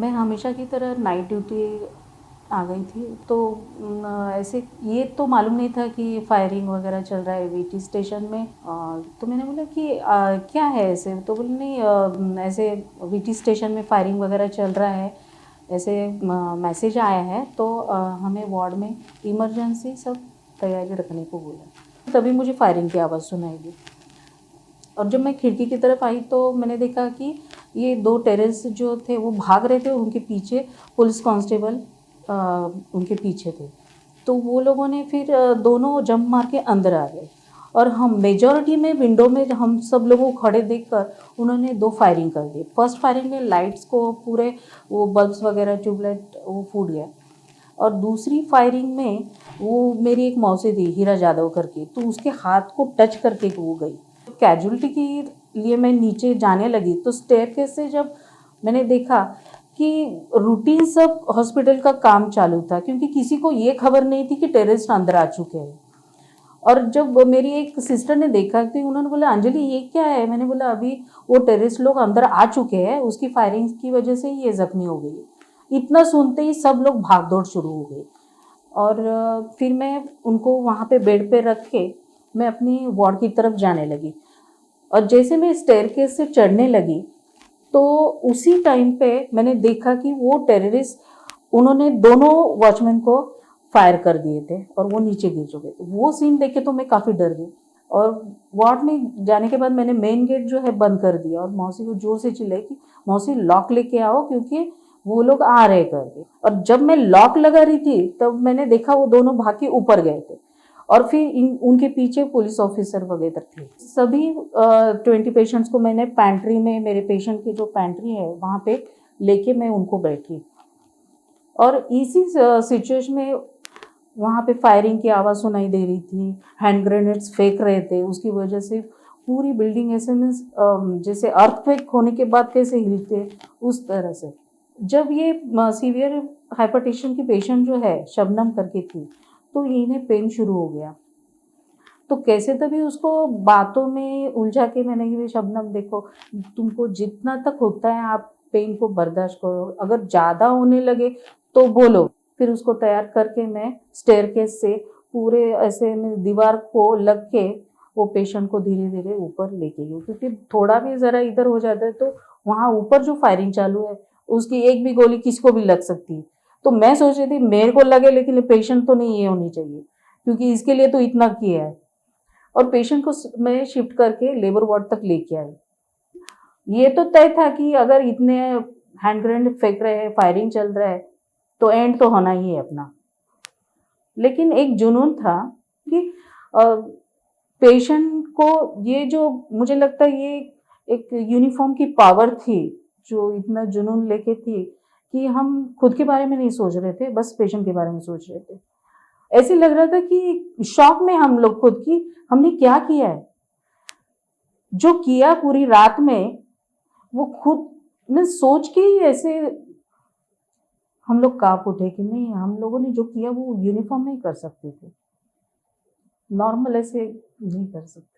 मैं हमेशा की तरह नाइट ड्यूटी आ गई थी, तो ऐसे ये तो मालूम नहीं था कि फायरिंग वगैरह चल रहा है वीटी स्टेशन में। तो मैंने बोला कि क्या है ऐसे, तो बोले नहीं ऐसे वीटी स्टेशन में फायरिंग वगैरह चल रहा है, ऐसे मैसेज आया है, तो हमें वार्ड में इमरजेंसी सब तैयारी रखने को बोला। तभी मुझे फायरिंग की आवाज़ सुनाई दी, और जब मैं खिड़की की तरफ आई तो मैंने देखा कि ये 2 टेररिस्ट जो थे वो भाग रहे थे, उनके पीछे पुलिस कांस्टेबल उनके पीछे थे। तो वो लोगों ने फिर दोनों जंप मार के अंदर आ गए, और हम मेजॉरिटी में विंडो में हम सब लोगों को खड़े देखकर उन्होंने 2 फायरिंग कर दी। फर्स्ट फायरिंग में लाइट्स को पूरे वो बल्ब्स वगैरह ट्यूबलाइट वो फूट गया, और दूसरी फायरिंग में वो मेरी एक मौसी थी हीरा जादव करके, तो उसके हाथ को टच करके वो गई। कैजुअलिटी के लिए मैं नीचे जाने लगी तो स्टेयरकेस से जब मैंने देखा कि रूटीन सब हॉस्पिटल का काम चालू था, क्योंकि किसी को ये खबर नहीं थी कि टेररिस्ट अंदर आ चुके हैं। और जब मेरी एक सिस्टर ने देखा कि उन्होंने बोला अंजलि ये क्या है, मैंने बोला अभी वो टेररिस्ट लोग अंदर आ चुके हैं, उसकी फायरिंग की वजह से ये जख्मी हो गई। इतना सुनते ही सब लोग भाग दौड़ शुरू हो गई, और फिर मैं उनको वहाँ पे बेड पे रख के मैं अपनी वार्ड की तरफ जाने लगी। और जैसे मैं स्टेयरकेस से चढ़ने लगी तो उसी टाइम पे मैंने देखा कि वो टेररिस्ट उन्होंने दोनों वॉचमैन को फायर कर दिए थे और वो नीचे गिर चुके थे। वो सीन देख के तो मैं काफ़ी डर गई, और वार्ड में जाने के बाद मैंने मेन गेट जो है बंद कर दिया, और मौसी को जोर से चिल्लाई कि मौसी लॉक लेके आओ, क्योंकि वो लोग आ रहे करके। और जब मैं लॉक लगा रही थी तब मैंने देखा वो दोनों भाग के ऊपर गए थे, और फिर उनके पीछे पुलिस ऑफिसर वगैरह थे। सभी 20 पेशेंट्स को मैंने पैंट्री में, मेरे पेशेंट की जो पैंट्री है वहाँ पे लेके मैं उनको बैठी, और इसी सिचुएशन में वहाँ पे फायरिंग की आवाज़ सुनाई दे रही थी, हैंड ग्रेनेड्स फेंक रहे थे, उसकी वजह से पूरी बिल्डिंग ऐसे में जैसे अर्थक्वेक होने के बाद कैसे हिलते उस तरह से। जब ये सीवियर हाइपरटेंशन की पेशेंट जो है शबनम करके थी, तो इन्हें पेन शुरू हो गया, तो कैसे तभी उसको बातों में उलझा के मैंने कि शबनम देखो, तुमको जितना तक होता है आप पेन को बर्दाश्त करो, अगर ज़्यादा होने लगे तो बोलो। फिर उसको तैयार करके मैं स्टेयरकेस से पूरे ऐसे दीवार को लग के वो पेशेंट को धीरे धीरे ऊपर लेके गई, क्योंकि थोड़ा भी ज़रा इधर हो जाता है तो वहाँ ऊपर जो फायरिंग चालू है उसकी एक भी गोली किसको भी लग सकती है। तो मैं सोच रही थी मेरे को लगे, लेकिन पेशेंट तो नहीं ये होनी चाहिए, क्योंकि इसके लिए तो इतना किया है। और पेशेंट को मैं शिफ्ट करके लेबर वार्ड तक लेके आई। ये तो तय था कि अगर इतने हैंड ग्रेनेड फेंक रहे हैं, फायरिंग चल रहा है, तो एंड तो होना ही है अपना। लेकिन एक जुनून था कि पेशेंट को ये जो मुझे लगता है ये एक यूनिफॉर्म की पावर थी जो इतना जुनून लेके थी कि हम खुद के बारे में नहीं सोच रहे थे, बस पेशेंट के बारे में सोच रहे थे। ऐसे लग रहा था कि शॉक में हम लोग खुद की, हमने क्या किया है, जो किया पूरी रात में वो खुद में सोच के ही ऐसे हम लोग कांप उठे कि नहीं, हम लोगों ने जो किया वो यूनिफॉर्म नहीं कर सकते थे, नॉर्मल ऐसे नहीं कर सकते।